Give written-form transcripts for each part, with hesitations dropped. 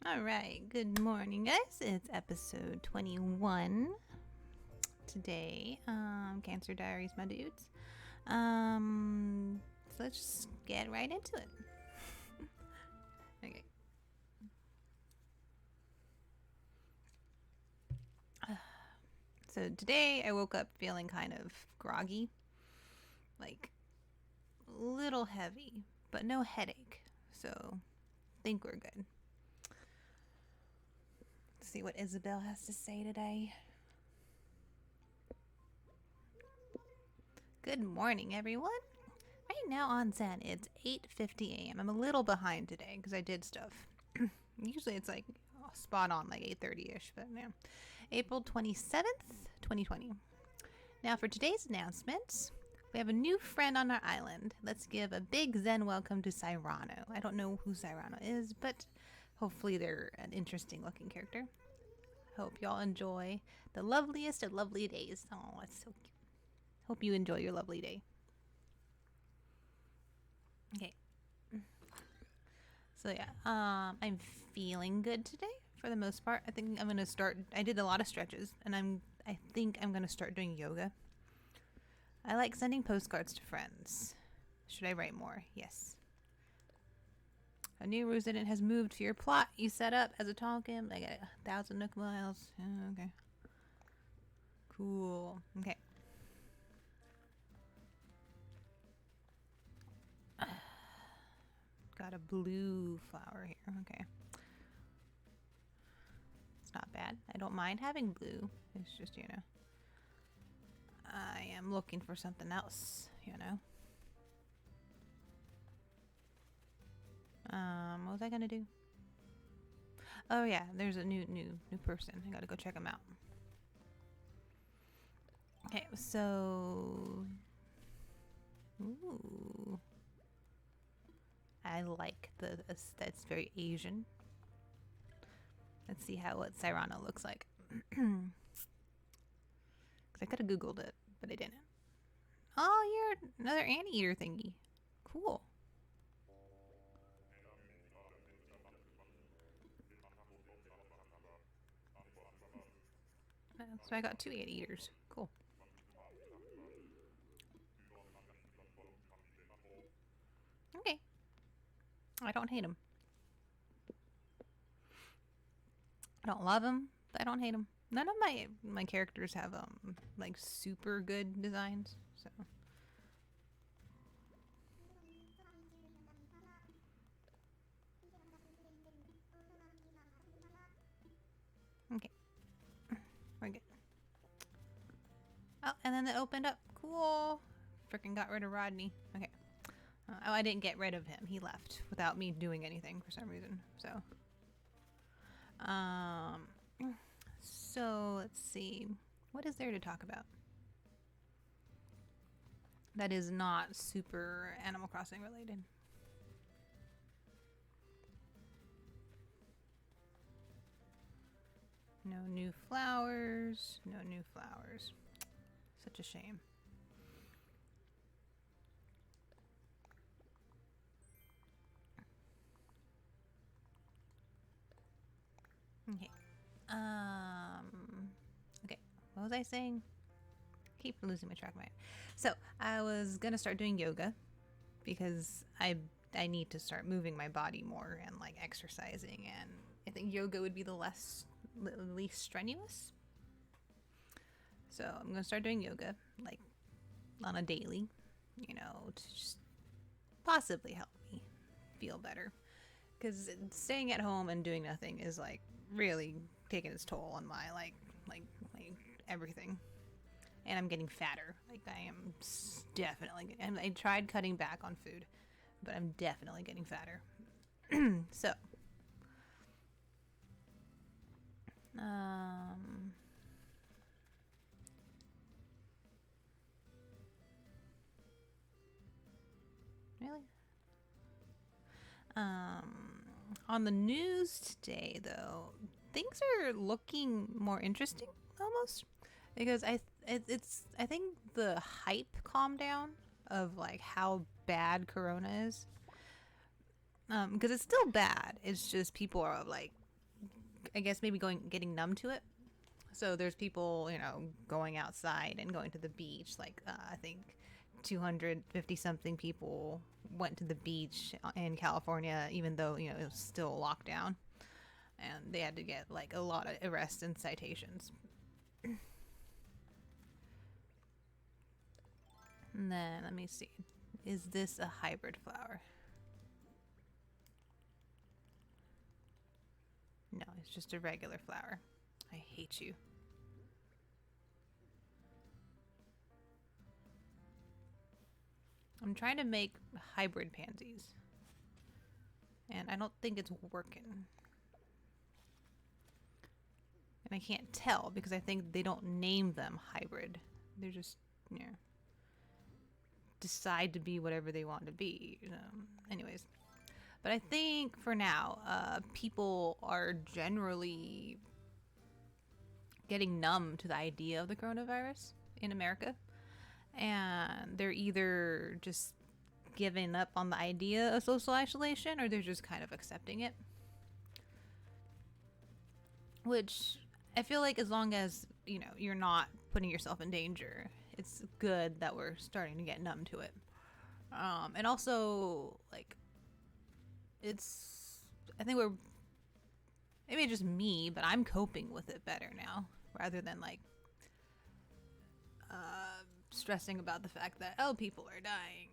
All right, good morning, guys. It's episode 21 today. Cancer Diaries, my dudes. So let's just get right into it. Okay. So today I woke up feeling kind of groggy, like a little heavy, but no headache. So I think we're good. Let's see what Isabel has to say today. Good morning, everyone. Right now on Zen, it's 8:50 a.m. I'm a little behind today because I did stuff. Usually it's like spot on, like 8:30ish, but yeah. April 27th, 2020. Now for today's announcements, we have a new friend on our island. Let's give a big Zen welcome to Cyrano. I don't know who Cyrano is, but hopefully they're an interesting looking character. Hope y'all enjoy the loveliest of lovely days. Oh, it's so cute. Hope you enjoy your lovely day. Okay. So yeah, I'm feeling good today for the most part. I think I'm gonna start. I did a lot of stretches, and I think I'm gonna start doing yoga. I like sending postcards to friends. Should I write more? Yes. A new resident has moved to your plot you set up as a token. I got 1,000 Nook miles. Okay. Cool. Okay. Got a blue flower here. Okay. It's not bad. I don't mind having blue. It's just, I am looking for something else, What was I gonna do? Oh yeah, there's a new person. I gotta go check him out. Okay, so ooh, I like that's very Asian. Let's see what Cyrano looks like. Cause I could have googled it, but I didn't. Oh, you're another anteater thingy. Cool. So I got 2 anteaters. Cool. Okay. I don't hate them. I don't love them, but I don't hate them. None of my characters have like super good designs. So okay, we're good. Oh, and then it opened up. Cool. Freaking got rid of Rodney. Okay. Oh, I didn't get rid of him. He left without me doing anything for some reason. So, um, so let's see. What is there to talk about? That is not super Animal Crossing related. No new flowers. No new flowers. Such a shame. Okay. Okay. What was I saying? Keep losing my track of my. So I was gonna start doing yoga because I need to start moving my body more and like exercising, and I think yoga would be the least strenuous. So I'm gonna start doing yoga like on a daily, to just possibly help me feel better. Because staying at home and doing nothing is like really taking its toll on my like everything. And I'm getting fatter. Like I am definitely. And I tried cutting back on food, but I'm definitely getting fatter. So, really. On the news today, though, things are looking more interesting almost because I think the hype calmed down of like how bad Corona is. Because it's still bad. It's just people are like I guess maybe getting numb to it. So there's people, going outside and going to the beach. Like I think 250 something people went to the beach in California, even though it was still lockdown, and they had to get like a lot of arrests and citations. And then let me see, is this a hybrid flower? No, it's just a regular flower. I hate you. I'm trying to make hybrid pansies, and I don't think it's working. And I can't tell because I think they don't name them hybrid. They're just, decide to be whatever they want to be. Anyways. But I think for now, people are generally getting numb to the idea of the coronavirus in America. And they're either just giving up on the idea of social isolation, or they're just kind of accepting it. Which I feel like as long as, you're not putting yourself in danger, it's good that we're starting to get numb to it. And also, like, I think maybe just me, but I'm coping with it better now, rather than like stressing about the fact that, people are dying,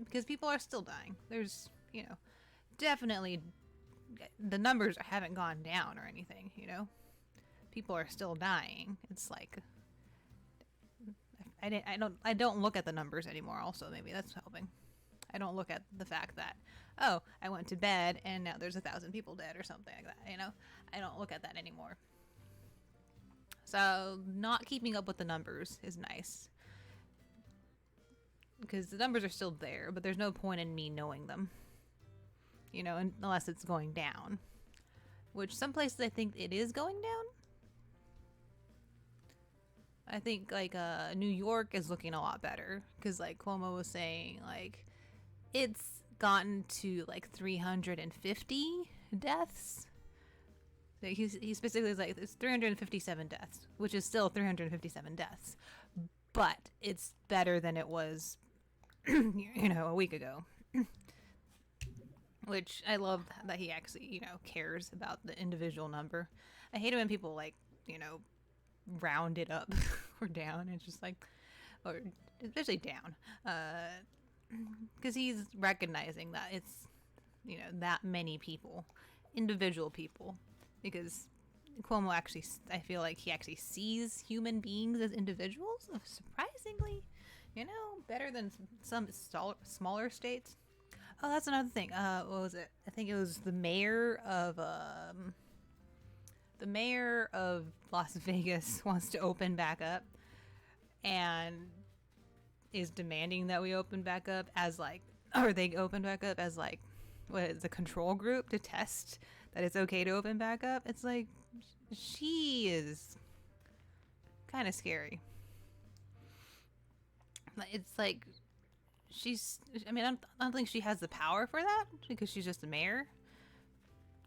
because people are still dying. There's, definitely the numbers haven't gone down or anything, people are still dying. It's like, I don't look at the numbers anymore. Also, maybe that's helping. I don't look at the fact that, I went to bed and now there's 1,000 people dead or something like that, I don't look at that anymore. So not keeping up with the numbers is nice, because the numbers are still there, but there's no point in me knowing them, unless it's going down, which some places I think it is going down. I think like New York is looking a lot better, because like Cuomo was saying, like it's gotten to like 350 deaths. He specifically is like, it's 357 deaths, which is still 357 deaths, but it's better than it was, a week ago. Which I love that he actually, cares about the individual number. I hate it when people like, round it up or down. It's just like, or especially down, because he's recognizing that it's, that many people, individual people. Because Cuomo actually, I feel like he actually sees human beings as individuals, surprisingly, better than some smaller states. Oh, that's another thing. What was it? I think it was the mayor of Las Vegas wants to open back up, and is demanding that we open back up as like, or they open back up as like, what is the control group to test that it's okay to open back up. It's like, she is kind of scary. It's like, I don't think she has the power for that, because she's just a mayor,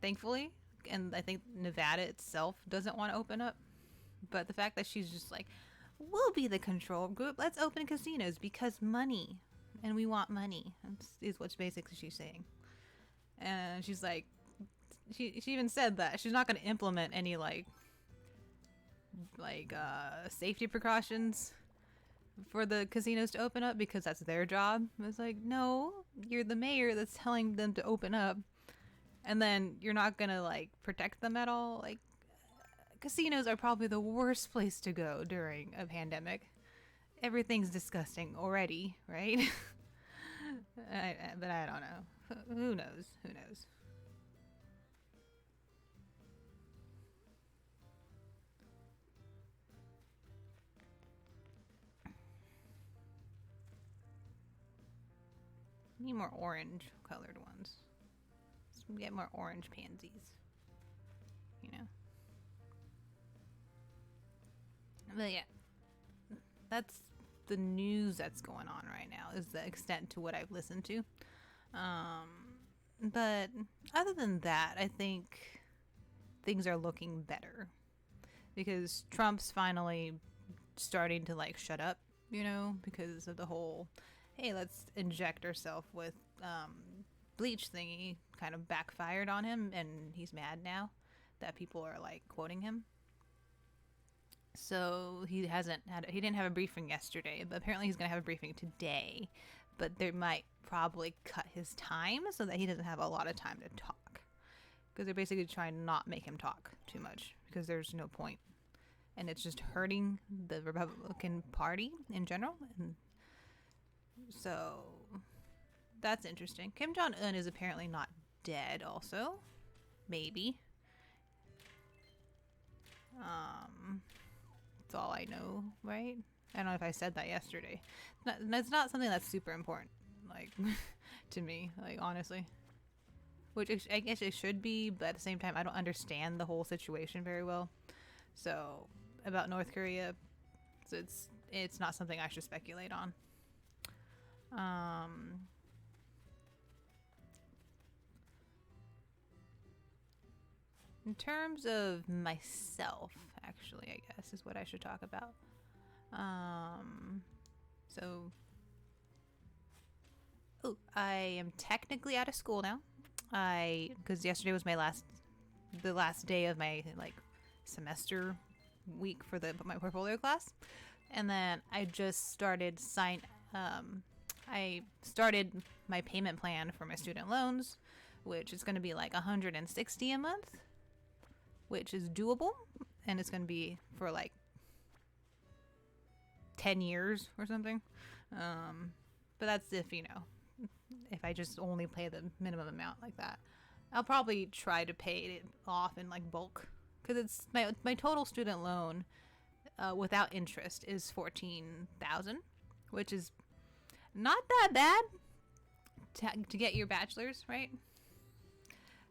thankfully. And I think Nevada itself doesn't want to open up. But the fact that she's just like, we'll be the control group, let's open casinos because money, and we want money, is what's basically she's saying. And she's like, she even said that she's not going to implement any like safety precautions for the casinos to open up, because that's their job. It's like, no, you're the mayor that's telling them to open up, and then you're not going to like protect them at all. Like, casinos are probably the worst place to go during a pandemic. Everything's disgusting already, right? But I don't know. Who knows? Who knows? Need more orange colored ones. Let's get more orange pansies. But yeah, that's the news that's going on right now, is the extent to what I've listened to. But other than that, I think things are looking better because Trump's finally starting to like shut up, because of the whole, hey, let's inject ourselves with bleach thingy kind of backfired on him, and he's mad now that people are like quoting him. So he didn't have a briefing yesterday, but apparently he's going to have a briefing today. But they might probably cut his time so that he doesn't have a lot of time to talk. Because they're basically trying to not make him talk too much because there's no point. And it's just hurting the Republican Party in general. And so that's interesting. Kim Jong-un is apparently not dead also. Maybe. That's all I know, right? I don't know if I said that yesterday. That's not something that's super important, like, to me, like, honestly. Which I guess it should be, but at the same time, I don't understand the whole situation very well. So, about North Korea, so it's not something I should speculate on. In terms of myself, actually, I guess is what I should talk about. I am technically out of school now. Because yesterday was the last day of my like semester week for my portfolio class, and then I just started I started my payment plan for my student loans, which is going to be like $160 a month, which is doable, and it's going to be for like 10 years or something. But that's if I just only pay the minimum amount like that. I'll probably try to pay it off in like bulk, because it's my total student loan without interest is $14,000, which is not that bad to get your bachelor's, right?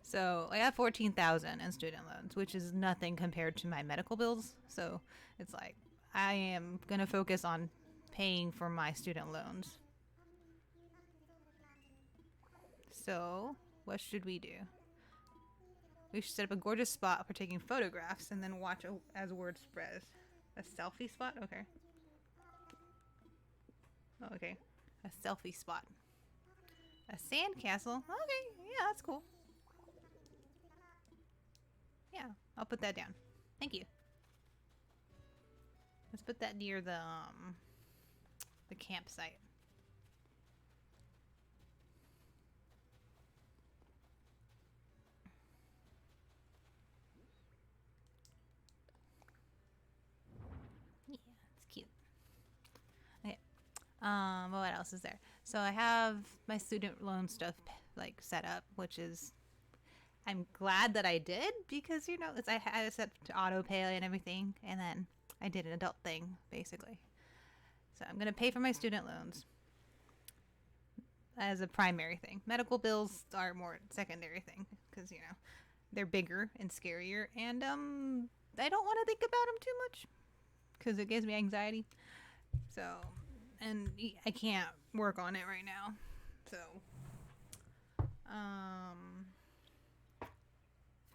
So I have $14,000 in student loans, which is nothing compared to my medical bills. So it's like I am gonna focus on paying for my student loans. So what should we do? We should set up a gorgeous spot for taking photographs and then watch as word spreads. A selfie spot? Okay. Oh, okay. A selfie spot. A sandcastle? Okay, yeah, that's cool. Yeah, I'll put that down. Thank you. Let's put that near the campsite. Yeah, it's cute. Okay. What else is there? So I have my student loan stuff like set up, which is I'm glad that I did, because I had it set to auto pay and everything, and then I did an adult thing basically. So I'm gonna pay for my student loans as a primary thing. Medical bills are more secondary thing, because they're bigger and scarier, and I don't want to think about them too much because it gives me anxiety. So, and I can't work on it right now. So,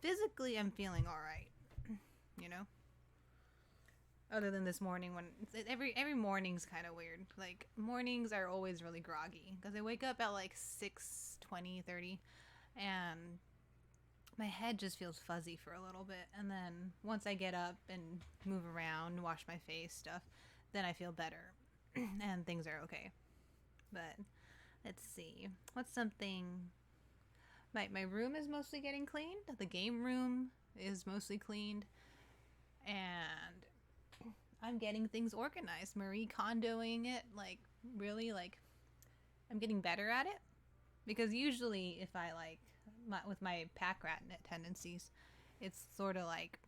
physically I'm feeling all right, other than this morning, when every morning's kind of weird. Like, mornings are always really groggy because I wake up at like 6:20, 30, and my head just feels fuzzy for a little bit, and then once I get up and move around, wash my face, stuff, then I feel better and things are okay. But let's see, what's something. My room is mostly getting cleaned. The game room is mostly cleaned, and I'm getting things organized. Marie Kondoing it, like, really, like, I'm getting better at it. Because usually if I, like, with my pack rat tendencies, it's sort of like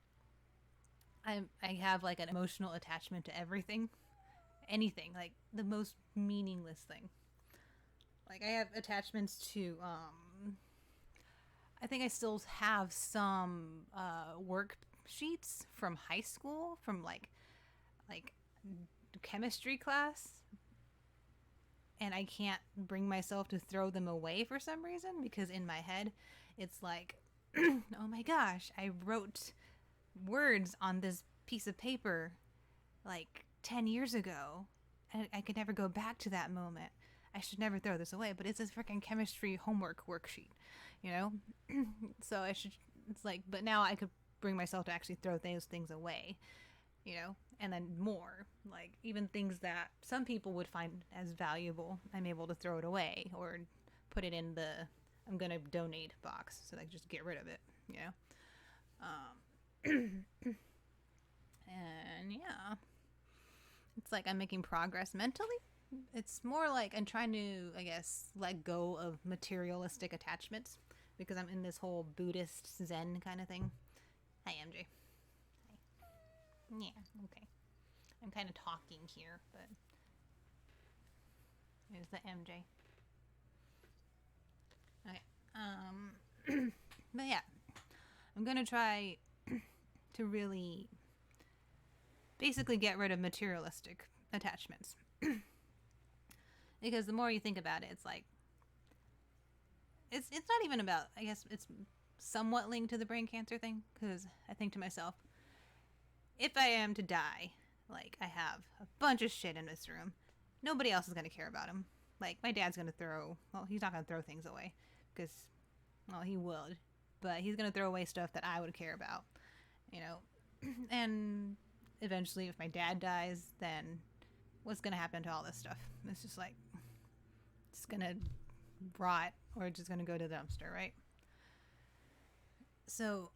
I have, like, an emotional attachment to everything. Anything. Like, the most meaningless thing. Like, I have attachments to, I think I still have some worksheets from high school, from, like chemistry class, and I can't bring myself to throw them away for some reason, because in my head it's like oh my gosh, I wrote words on this piece of paper like 10 years ago. And I could never go back to that moment. I should never throw this away, but it's a freaking chemistry homework worksheet, you know? So I should, it's like, but now I could bring myself to actually throw those things away, you know? And then more, like even things that some people would find as valuable, I'm able to throw it away or put it in the I'm gonna donate box so I just get rid of it, you know? And yeah, it's like I'm making progress mentally. It's more like I'm trying to, I guess, let go of materialistic attachments because I'm in this whole Buddhist Zen kind of thing. Hi, MJ. Hi. Yeah, okay. I'm kind of talking here, but there's the MJ. Okay. But yeah, I'm gonna try to really basically get rid of materialistic attachments. Because the more you think about it, it's like it's not even about, I guess it's somewhat linked to the brain cancer thing, because I think to myself, if I am to die, like I have a bunch of shit in this room, nobody else is going to care about him. Like my dad's going to throw, well, he's not going to throw things away because, well, he would, but he's going to throw away stuff that I would care about, you know. And eventually if my dad dies, then what's going to happen to all this stuff? It's just like, it's going to rot or it's just going to go to the dumpster, right? So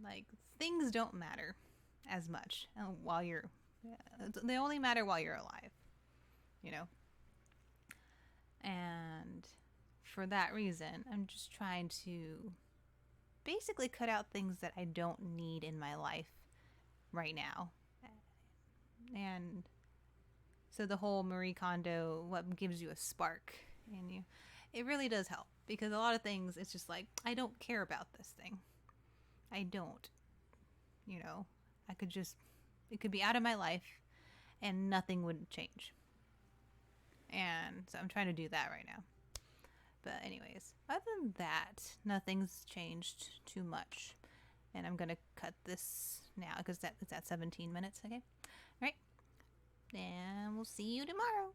like things don't matter as much while you're, they only matter while you're alive, you know. And for that reason, I'm just trying to basically cut out things that I don't need in my life right now. And so the whole Marie Kondo, what gives you a spark in you, it really does help, because a lot of things, it's just like, I don't care about this thing. I don't, you know, I could just, it could be out of my life and nothing would change. And so I'm trying to do that right now. But anyways, other than that, nothing's changed too much. And I'm going to cut this now because it's at 17 minutes, okay? All right. And we'll see you tomorrow.